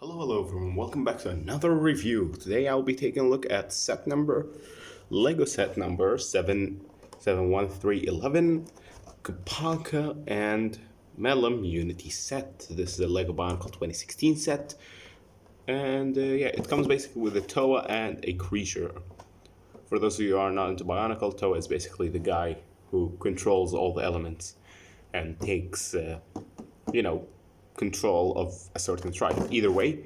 Hello everyone, welcome back to another review. Today I'll be taking a look at Lego set number 71311, Kopaka and Melum Unity set. This is a Lego Bionicle 2016 set. And it comes basically with a Toa and a creature. For those of you who are not into Bionicle, Toa is basically the guy who controls all the elements and takes, control of a certain tribe. Either way,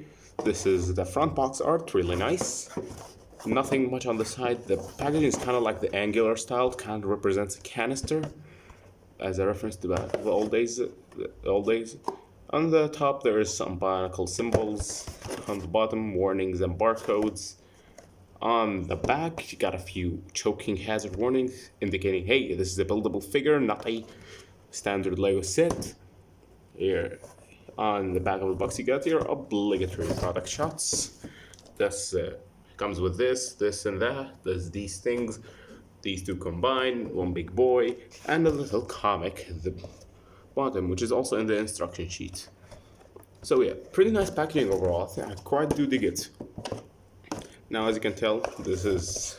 this is the front box art, really nice. Nothing much on the side. The packaging is kind of like the angular style, kind of represents a canister as a reference to the old days. On the top, there is some Bionicle symbols. On the bottom, warnings and barcodes. On the back, you got a few choking hazard warnings indicating, hey, this is a buildable figure, not a standard Lego set. Here, on the back of the box, you got your obligatory product shots. This comes with this, and that. There's these things, these two combined, one big boy, and a little comic at the bottom, which is also in the instruction sheet. So yeah, pretty nice packaging overall. I quite do dig it. Now, as you can tell, this is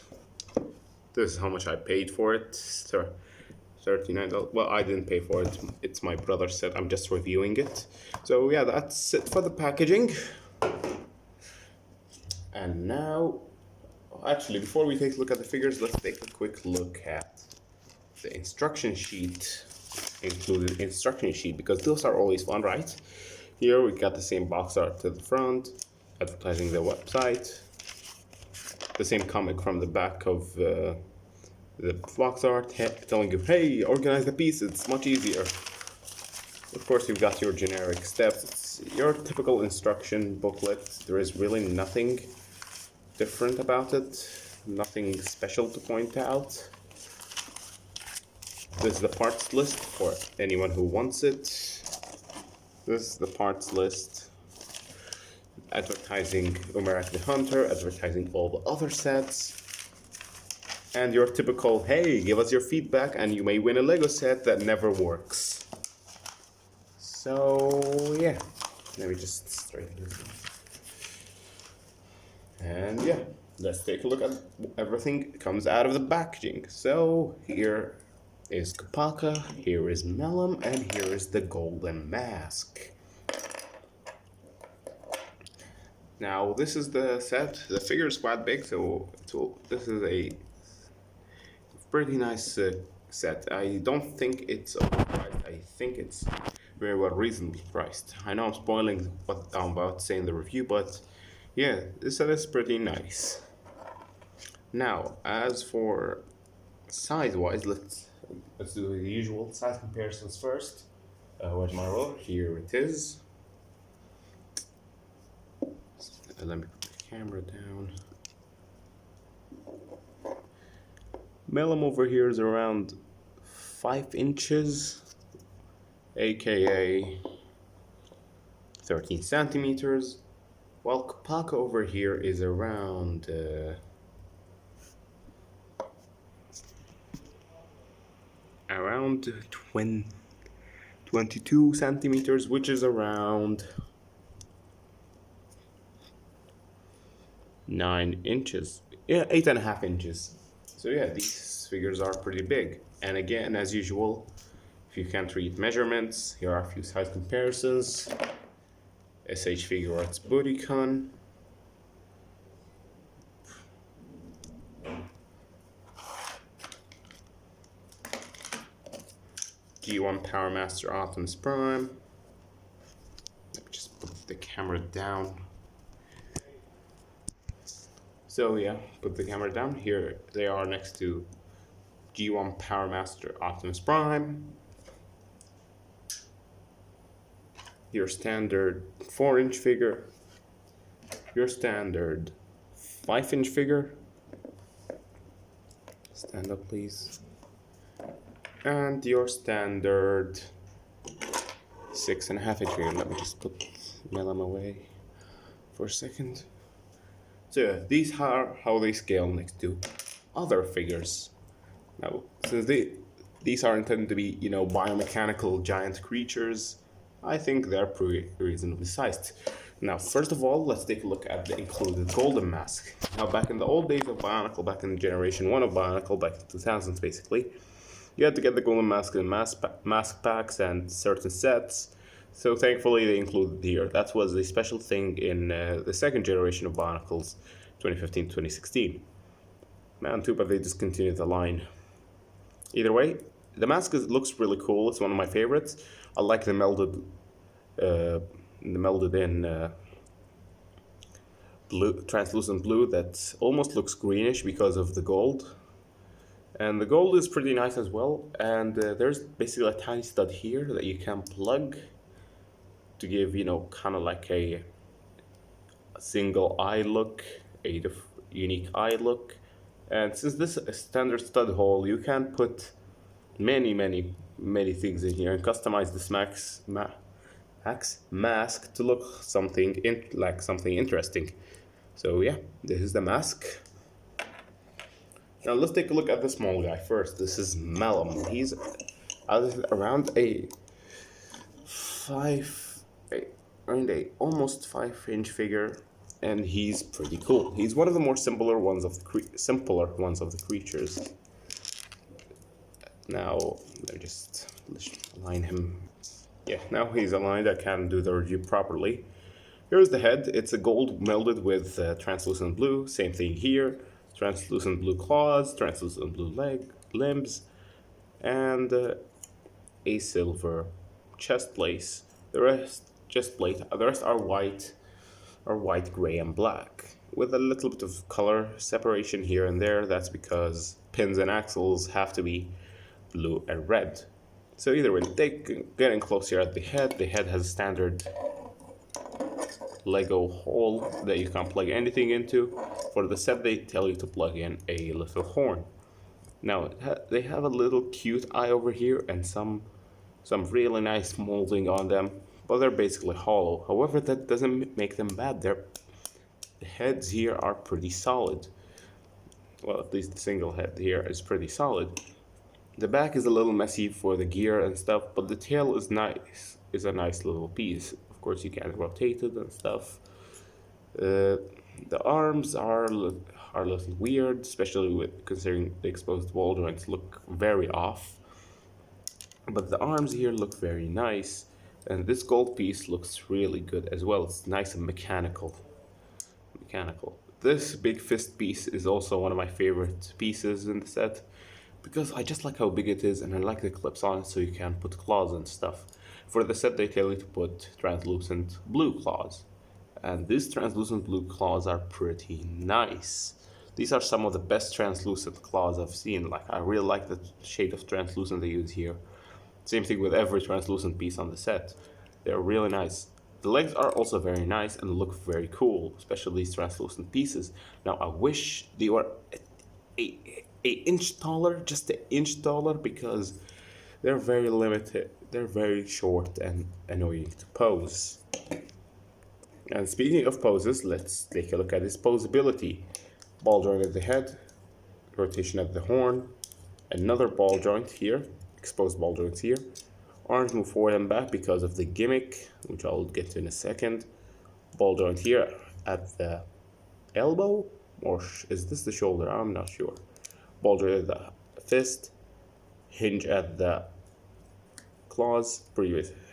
how much I paid for it. $39. Well, I didn't pay for it. It's my brother's set. I'm just reviewing it. So yeah, that's it for the packaging. And now, actually, before we take a look at the figures, let's take a quick look at the instruction sheet. Included instruction sheet, because those are always fun, right? Here we got the same box art to the front, advertising the website. The same comic from the back of the box art, telling you, hey, organize the piece, it's much easier. Of course, you've got your generic steps. It's your typical instruction booklet. There is really nothing different about it, nothing special to point out. This is the parts list for anyone who wants it. This is the parts list. Advertising Umarak the Hunter, advertising all the other sets. And your typical, hey, give us your feedback and you may win a Lego set that never works. So, yeah. Let me just straighten this. And yeah, let's take a look at everything that comes out of the packaging. So, here is Kopaka, here is Melum, and here is the golden mask. Now, this is the set. The figure is quite big, so this is a pretty nice set. I don't think it's overpriced. I think it's very well reasonably priced. I know I'm spoiling what I'm about to say in the review, but yeah, this set is pretty nice. Now, as for size-wise, let's do the usual size comparisons first. Where's my roller? Here it is. Let me put the camera down. Melum over here is around 5 inches, aka 13 centimeters, while Kopaka over here is around 22 centimeters, which is around 9 inches. Yeah, 8.5 inches. So yeah, these figures are pretty big. And again, as usual, if you can't read measurements, here are a few size comparisons. SH Figure Arts Bodycon. G1 Power Master Optimus Prime. Let me just put the camera down. So yeah, put the camera down. Here they are next to G1 Power Master Optimus Prime. Your standard 4-inch figure. Your standard 5-inch figure. Stand up, please. And your standard 6.5-inch figure. Let me just put Melum away for a second. So yeah, these are how they scale next to other figures. Now, since these are intended to be, biomechanical giant creatures, I think they're pretty reasonably sized. Now, first of all, let's take a look at the included golden mask. Now, back in the old days of Bionicle, back in generation 1 of Bionicle, back in 2000s basically, you had to get the golden mask in mask packs and certain sets. So thankfully they included here. That was a special thing in the second generation of Bionicles, 2015-2016. Man, too bad they discontinued the line. Either way, the mask looks really cool. It's one of my favorites. I like the melded in blue, translucent blue that almost looks greenish because of the gold. And the gold is pretty nice as well. And there's basically a tiny stud here that you can plug to give, you know, kind of like a single eye look, a unique eye look. And since this is a standard stud hole, you can put many things in here and customize this mask to look something interesting. So yeah, this is the mask. Now let's take a look at the small guy first. This is Melum. He's around almost 5-inch figure, and he's pretty cool. He's one of the more simpler ones of the creatures. Now let me just align him. Yeah, now he's aligned. I can do the review properly. Here's the head. It's a gold melded with translucent blue. Same thing here. Translucent blue claws, translucent blue limbs, and a silver chest plate. The rest are white, gray, and black, with a little bit of color separation here and there. That's because pins and axles have to be blue and red. So either way, getting closer at the head has a standard Lego hole that you can plug anything into. For the set, they tell you to plug in a little horn. Now, they have a little cute eye over here and some really nice molding on them, but they're basically hollow. However, that doesn't make them bad. The heads here are pretty solid. Well, at least the single head here is pretty solid. The back is a little messy for the gear and stuff, but the tail is nice. Is a nice little piece. Of course, you can rotate it and stuff. The arms are a little weird, especially considering the exposed ball joints look very off. But the arms here look very nice, and this gold piece looks really good as well. It's nice and mechanical. This big fist piece is also one of my favorite pieces in the set, because I just like how big it is, and I like the clips on it so you can put claws and stuff. For the set, they tell you to put translucent blue claws, and these translucent blue claws are pretty nice. These are some of the best translucent claws I've seen. Like, I really like the shade of translucent they use here. Same thing with every translucent piece on the set. They're really nice. The legs are also very nice and look very cool, especially these translucent pieces. Now, I wish they were an inch taller, just an inch taller, because they're very limited. They're very short and annoying to pose. And speaking of poses, let's take a look at his posability. Ball joint at the head, rotation at the horn, another ball joint here, exposed ball joints here. Arms move forward and back because of the gimmick, which I'll get to in a second. Ball joint here at the elbow, or is this the shoulder? I'm not sure. Ball joint at the fist, hinge at the claws.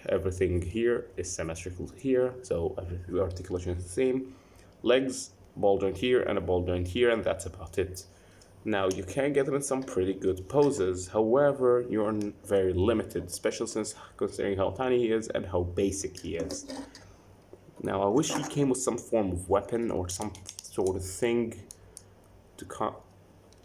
Everything here is symmetrical here, so the articulation is the same. Legs, ball joint here and a ball joint here, and that's about it. Now, you can get them in some pretty good poses. However, you're very limited, especially since considering how tiny he is and how basic he is. Now, I wish he came with some form of weapon or some sort of thing to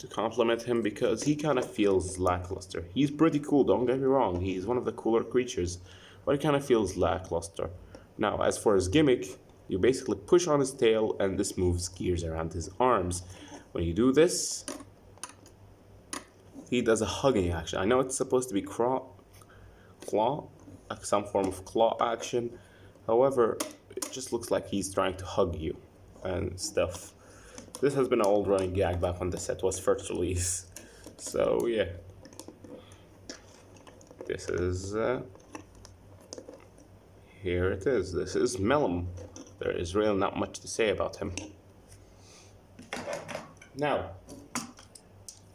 complement him, because he kind of feels lackluster. He's pretty cool, don't get me wrong. He's one of the cooler creatures, but he kind of feels lackluster. Now, as for his gimmick, you basically push on his tail and this moves gears around his arms. When you do this, he does a hugging action. I know it's supposed to be claw, like some form of claw action. However, it just looks like he's trying to hug you and stuff. This has been an old running gag back when the set was first released. So yeah, this is here it is. This is Melum. There is really not much to say about him. Now,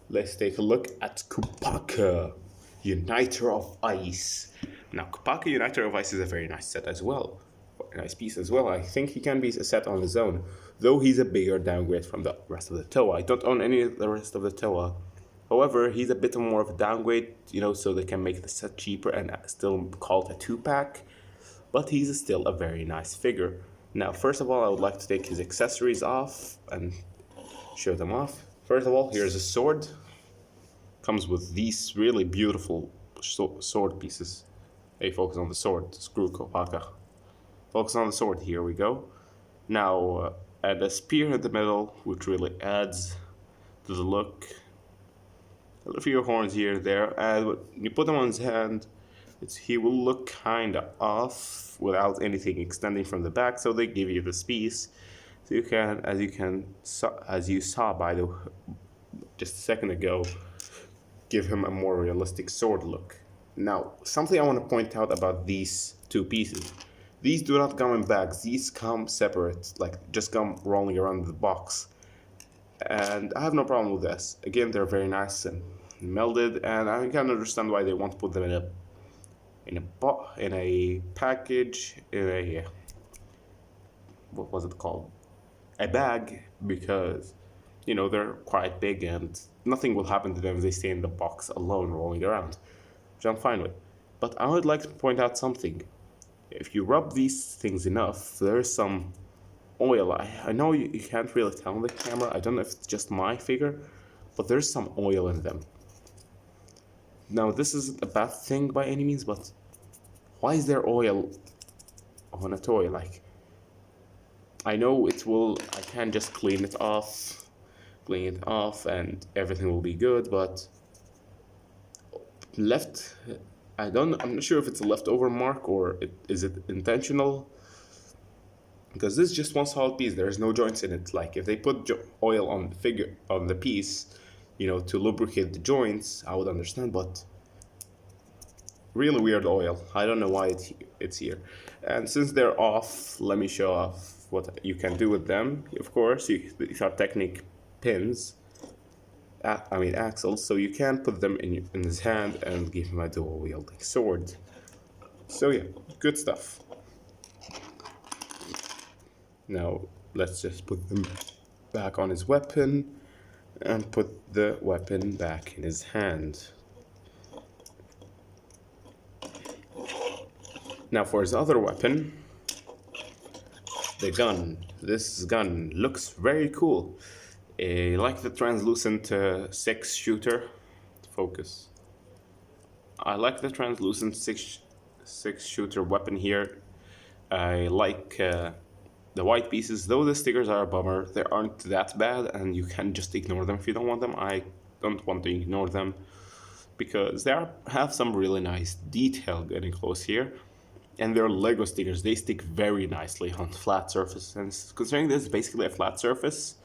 let's take a look at Kopaka, Uniter of Ice. Now, Kopaka Uniter of Ice is a very nice set as well. A nice piece as well. I think he can be a set on his own, though he's a bigger downgrade from the rest of the Toa. I don't own any of the rest of the Toa. However, he's a bit more of a downgrade, so they can make the set cheaper and still call it a 2-pack. But he's still a very nice figure. Now, first of all, I would like to take his accessories off and show them off. First of all, here's a sword. Comes with these really beautiful sword pieces. Hey, focus on the sword. Screw Kopaka. Focus on the sword. Here we go. Now, add a spear in the middle, which really adds to the look. A few horns here and there, and when you put them on his hand, he will look kind of off without anything extending from the back. So they give you this piece, so you can, as you saw by the just a second ago, give him a more realistic sword look. Now, something I want to point out about these two pieces: these do not come in bags; these come separate, like just come rolling around the box. And I have no problem with this. Again, they're very nice and melded, and I can understand why they want to put them in a package, in a what was it called? A bag, because they're quite big and nothing will happen to them if they stay in the box alone rolling around, which I'm fine with. But I would like to point out something. If you rub these things enough, there's some oil. I know you can't really tell on the camera. I don't know if it's just my figure, but there's some oil in them. Now, this isn't a bad thing by any means, but why is there oil on a toy? Like, I know I can just clean it off, and everything will be good, but I'm not sure if it's a leftover mark or is it intentional. Because this is just one solid piece. There's no joints in it. Like, if they put oil on the piece, to lubricate the joints, I would understand. But really weird oil. I don't know why it's here. And since they're off, let me show off what you can do with them. Of course, these are Technic pins. Axles. So you can put them in his hand and give him a dual wielding sword. So yeah, good stuff. Now, let's just put them back on his weapon and put the weapon back in his hand. Now, for his other weapon, the gun. This gun looks very cool. I like the translucent 6-shooter. Focus. I like the translucent 6-shooter weapon here. I like the white pieces, though the stickers are a bummer. They aren't that bad, and you can just ignore them if you don't want them. I don't want to ignore them because they have some really nice detail getting close here. And they're Lego stickers. They stick very nicely on flat surface. And considering this is basically a flat surface,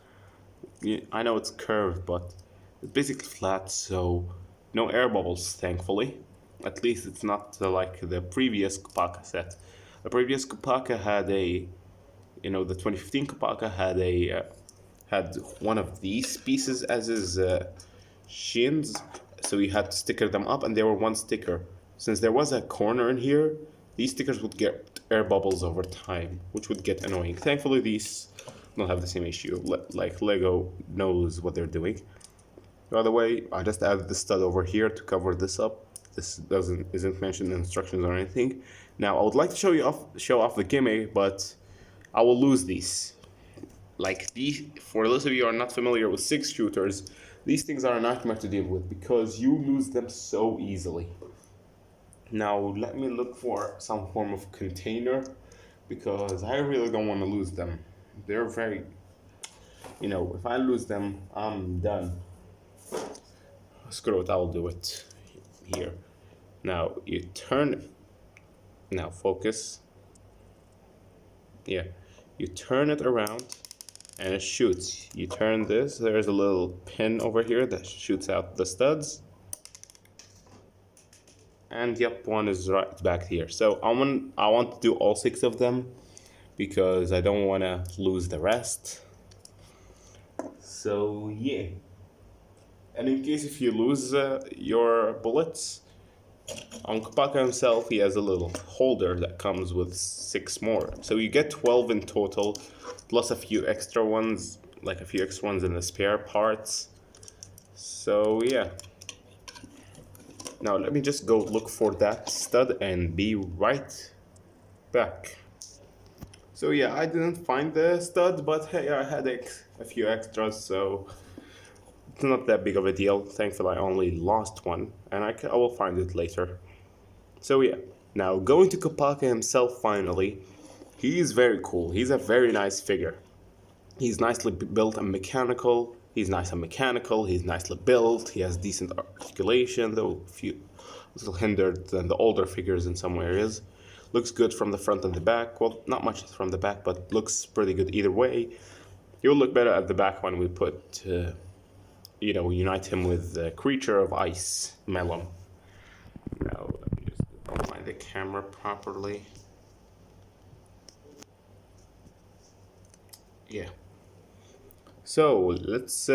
I know it's curved, but it's basically flat, so no air bubbles, thankfully. At least it's not like the previous Kopaka set. The previous Kopaka had the 2015 Kopaka had one of these pieces as his shins, so you had to sticker them up, and they were one sticker. Since there was a corner in here, these stickers would get air bubbles over time, which would get annoying. Thankfully, these don't have the same issue. Like, Lego knows what they're doing. By the way, I just added the stud over here to cover this up. This isn't mentioned in instructions or anything. Now, I would like to show off the gimme, but I will lose these. Like, for those of you who are not familiar with 6-shooters, these things are a nightmare to deal with because you lose them so easily. Now, let me look for some form of container because I really don't want to lose them. They're very, if I lose them, I'm done. Screw it, I'll do it here. Now, you turn, now focus. Yeah, you turn it around and it shoots. You turn this, there's a little pin over here that shoots out the studs. And yep, one is right back here. So I want to do all 6 of them because I don't want to lose the rest. So yeah. And in case if you lose your bullets, on Kopaka himself, he has a little holder that comes with 6 more. So you get 12 in total, plus a few extra ones, like a few extra ones in the spare parts. So yeah. Now let me just go look for that stud and be right back. So yeah, I didn't find the stud, but hey, I had a few extras, so it's not that big of a deal. Thankfully, I only lost one, and I will find it later. So yeah, now going to Kopaka himself finally, he's very cool. He's a very nice figure. He's nicely built and mechanical. He's nice and mechanical. He's nicely built. He has decent articulation, though a few little hindered than the older figures in some areas. Looks good from the front and the back. Well, not much from the back, but looks pretty good either way. He'll look better at the back when we put, unite him with the creature of ice, Melum. Now, let me just align the camera properly. Yeah. So, let's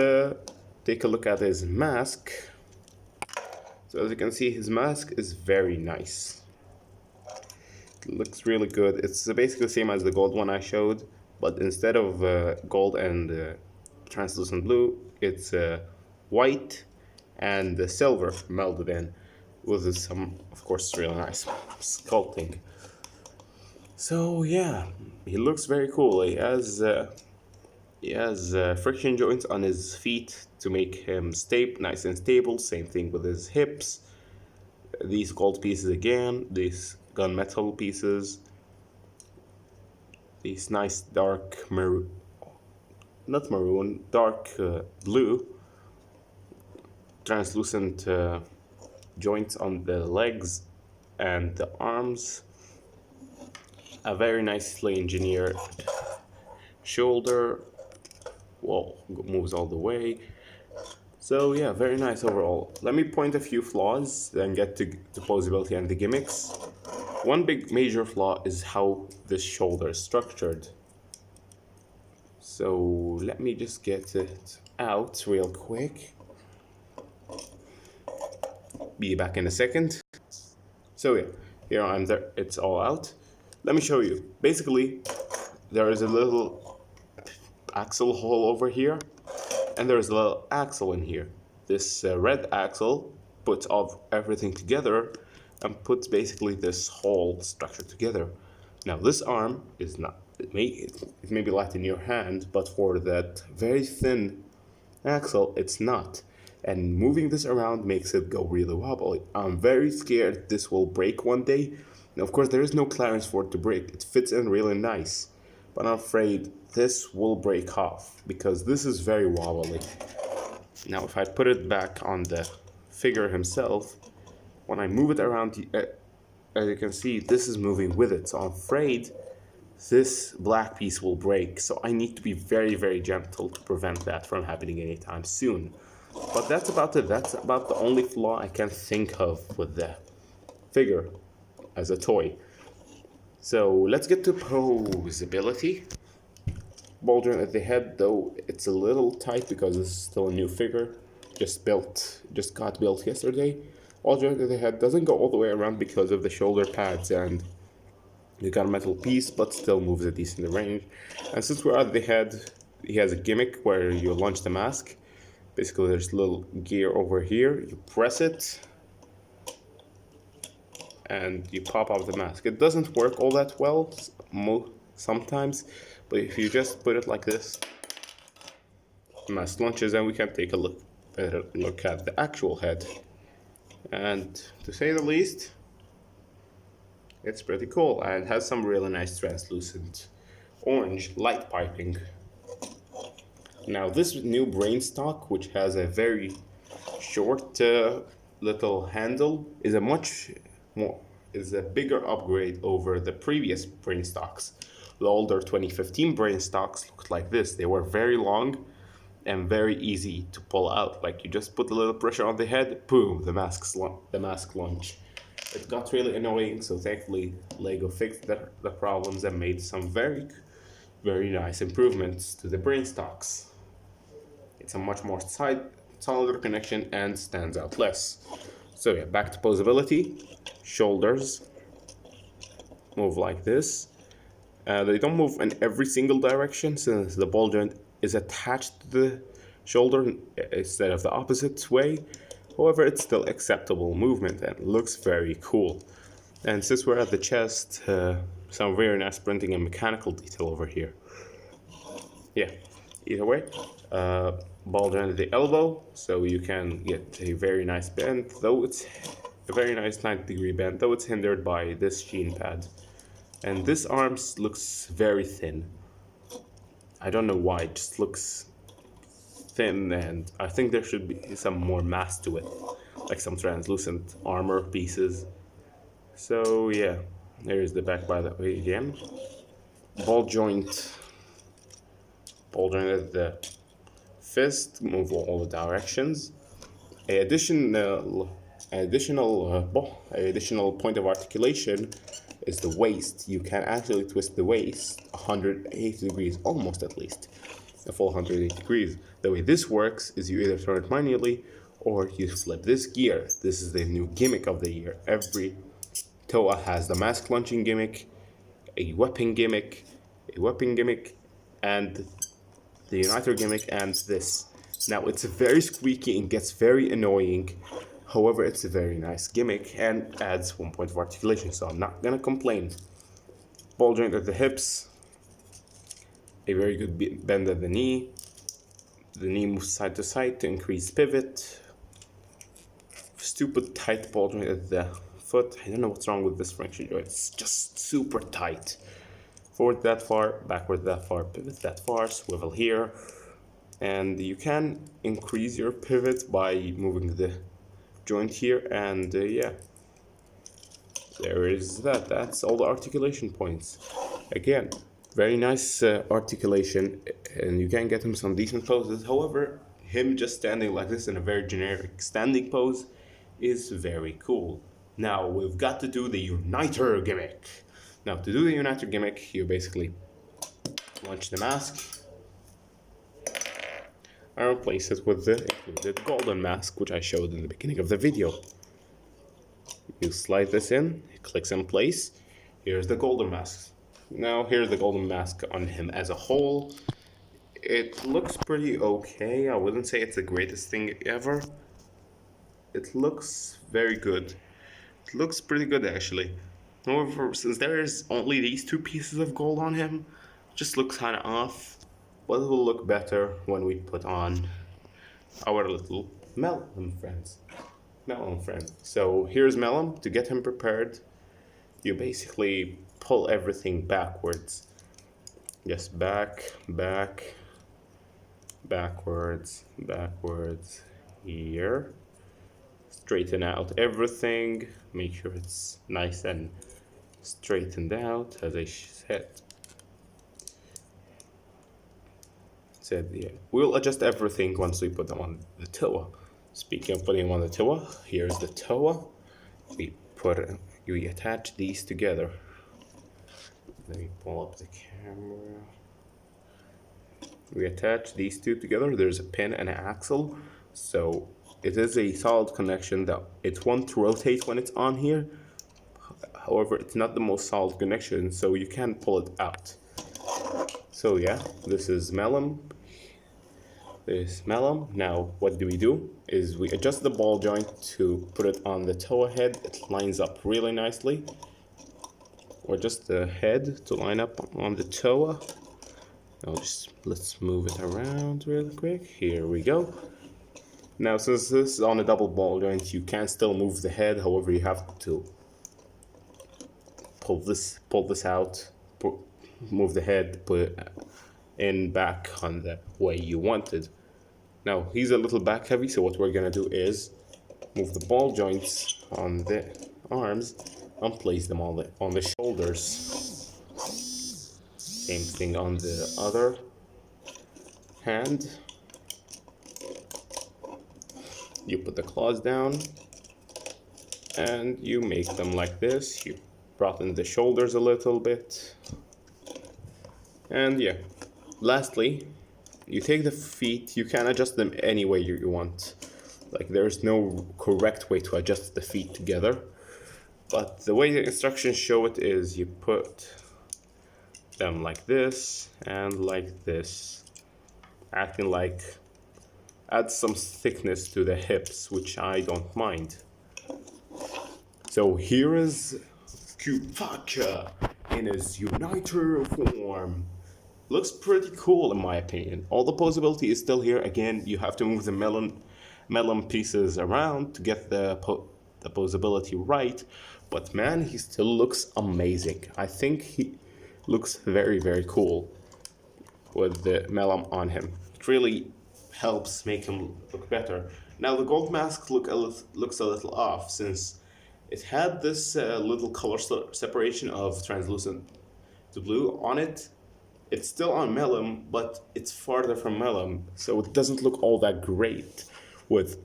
take a look at his mask. So, as you can see, his mask is very nice. It looks really good. It's basically the same as the gold one I showed, but instead of gold and translucent blue, it's white and silver melded in, with some, of course, really nice sculpting. So yeah, he looks very cool. He has friction joints on his feet to make him nice and stable. Same thing with his hips. These gold pieces again, these gunmetal pieces, these nice dark maroon, not maroon, dark blue, translucent joints on the legs and the arms. A very nicely engineered shoulder, well, moves all the way. So yeah, very nice overall. Let me point a few flaws, then get to the posability and the gimmicks. One big major flaw is how this shoulder is structured. So let me just get it out real quick. Be back in a second. So yeah, here I'm there, it's all out. Let me show you. Basically, there is a little axle hole over here, and there's a little axle in here. This red axle puts everything together and puts basically this whole structure together. Now this arm is not, it may be light in your hand, but for that very thin axle, it's not. And moving this around makes it go really wobbly. I'm very scared this will break one day. Now, of course, there is no clearance for it to break. It fits in really nice. But I'm afraid this will break off because this is very wobbly. Now, if I put it back on the figure himself, when I move it around, as you can see, this is moving with it. So I'm afraid this black piece will break. So I need to be very, very gentle to prevent that from happening anytime soon. But that's about it. That's about the only flaw I can think of with the figure as a toy. So let's get to posability. Ball joint at the head, though, it's a little tight because it's still a new figure. Just got built yesterday. Ball joint at the head doesn't go all the way around because of the shoulder pads, and you got a metal piece, but still moves a decent range. And since we're at the head, he has a gimmick where you launch the mask. Basically, there's a little gear over here. You press it, and you pop out the mask. It doesn't work all that well sometimes, but if you just put it like this, the mask launches, and we can take a better look at the actual head. And to say the least, it's pretty cool and has some really nice translucent orange light piping. Now this new brain stock, which has a very short little handle, is a bigger upgrade over the previous brain stocks. The older 2015 brain stocks looked like this. They were very long and very easy to pull out. Like you just put a little pressure on the head, boom, the mask launch. It got really annoying, so thankfully Lego fixed the problems and made some very nice improvements to the brain stocks. It's a much more solid connection and stands out less. So yeah, back to posability. Shoulders move like this. They don't move in every single direction since the ball joint is attached to the shoulder instead of the opposite way. However, it's still acceptable movement and looks very cool. And since we're at the chest, some very nice printing and mechanical detail over here. Yeah, either way, ball joint at the elbow, so you can get a very nice bend, though it's a very nice 90-degree bend, though it's hindered by this sheen pad. And this arm looks very thin. I don't know why, it just looks thin, and I think there should be some more mass to it, like some translucent armor pieces. So yeah, there's the back by the way again. Ball joint at the fist, move all the directions. Additional point of articulation is the waist. You can actually twist the waist 180 degrees, almost at least, a full 180 degrees. The way this works is you either turn it manually or you flip this gear. This is the new gimmick of the year. Every Toa has the mask launching gimmick, a weapon gimmick, and the uniter gimmick, and this. Now it's very squeaky and gets very annoying. However, it's a very nice gimmick and adds 1 point of articulation, so I'm not gonna complain. Ball joint at the hips, a very good bend at the knee. The knee moves side to side to increase pivot. Stupid tight ball joint at the foot. I don't know what's wrong with this friction joint. It's just super tight. Forward that far, backward that far, pivot that far, swivel here. And you can increase your pivot by moving the joint here, and yeah, there is that. That's all the articulation points. Again, very nice articulation, and you can get him some decent poses. However, him just standing like this in a very generic standing pose is very cool. Now we've got to do the uniter gimmick. Now to do the uniter gimmick, you basically launch the mask and replace it with the included golden mask, which I showed in the beginning of the video. You slide this in, it clicks in place. Here's the golden mask. Now here's the golden mask on him as a whole. It looks pretty okay. I wouldn't say it's the greatest thing ever. It looks very good. It looks pretty good actually. However, since there is only these two pieces of gold on him, it just looks kind of off. But it will look better when we put on our little melum friends. So here's melum. To get him prepared, you basically pull everything backwards. Just backwards, here. Straighten out everything. Make sure it's nice and straightened out, as I said. Yeah, we'll adjust everything once we put them on the Toa. Speaking of putting them on the Toa, here's the Toa. We attach these together. Let me pull up the camera. We attach these two together. There's a pin and an axle, so it is a solid connection that it won't rotate when it's on here. However, it's not the most solid connection, so you can pull it out. So yeah, this is melum. Now what do? Is we adjust the ball joint to put it on the Toa head. It lines up really nicely. Or just the head to line up on the Toa. Now let's move it around real quick. Here we go. Now since this is on a double ball joint, you can still move the head. However, you have to pull this out, move the head, put it in back on the way you wanted. Now he's a little back heavy, so what we're gonna do is move the ball joints on the arms and place them on the shoulders. Same thing on the other hand. You put the claws down, and you make them like this. You broaden the shoulders a little bit, and yeah. Lastly, you take the feet. You can adjust them any way you want. Like, there's no correct way to adjust the feet together, but the way the instructions show it is you put them like this and like this, acting like add some thickness to the hips, which I don't mind. So here is Kopaka in his uniter form. Looks pretty cool in my opinion. All the posability is still here. Again, you have to move the melum pieces around to get the posability right. But man, he still looks amazing. I think he looks very, very cool with the melum on him. It really helps make him look better. Now the gold mask looks a little off, since it had this little color separation of translucent to blue on it. It's still on melum, but it's farther from melum, so it doesn't look all that great with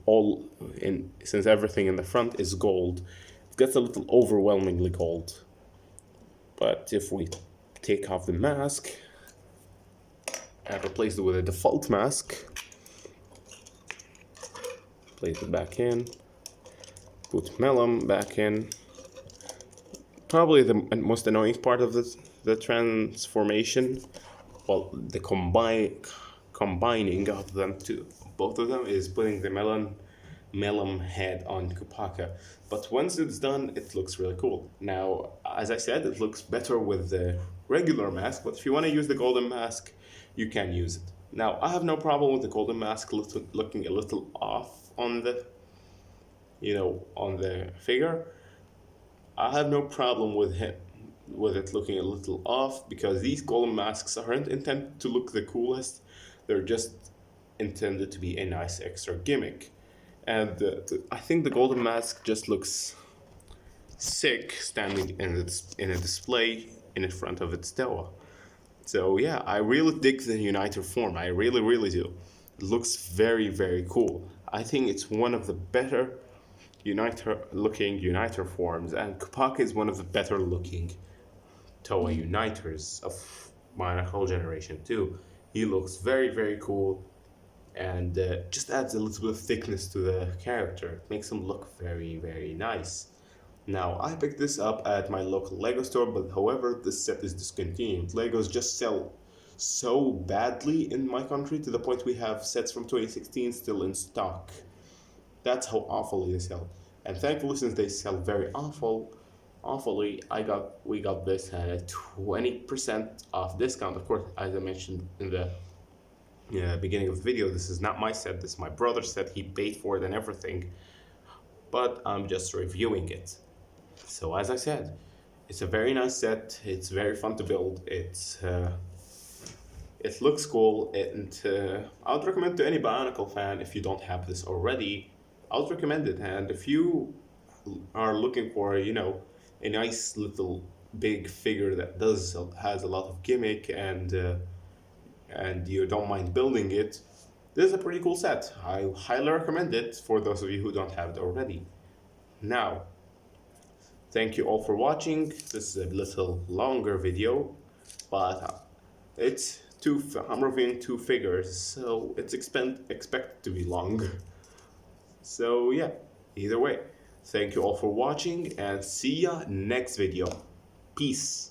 since everything in the front is gold. It gets a little overwhelmingly gold. But if we take off the mask and replace it with a default mask, place it back in, put melum back in. Probably the most annoying part of the transformation, well, the combining of them to both of them, is putting the melum head on Kopaka. But once it's done, it looks really cool. Now, as I said, it looks better with the regular mask, but if you want to use the golden mask, you can use it. Now, I have no problem with the golden mask looking a little off on the, on the figure. I have no problem with it looking a little off, because these golden masks aren't intended to look the coolest. They're just intended to be a nice extra gimmick. And I think the golden mask just looks sick standing in a display in front of its tower. So yeah, I really dig the uniter form. I really, really do. It looks very, very cool. I think it's one of the better looking uniter forms, and Kopaka is one of the better looking Toa uniters of my whole generation too. He looks very, very cool, and just adds a little bit of thickness to the character. It makes him look very, very nice. Now, I picked this up at my local Lego store, but however, this set is discontinued. Legos just sell so badly in my country, to the point we have sets from 2016 still in stock. That's how awfully they sell. And thankfully, since they sell very awfully, we got this at a 20% off discount. Of course, as I mentioned in the beginning of the video, this is not my set, this is my brother's set. He paid for it and everything, but I'm just reviewing it. So as I said, it's a very nice set. It's very fun to build. It looks cool, and I would recommend to any bionicle fan, if you don't have this already, I would recommend it. And if you are looking for, a nice little big figure that has a lot of gimmick, and you don't mind building it, this is a pretty cool set. I highly recommend it for those of you who don't have it already. Now, thank you all for watching. This is a little longer video, but I'm reviewing two figures, so it's expected to be long. So yeah, either way, thank you all for watching, and see ya next video. Peace.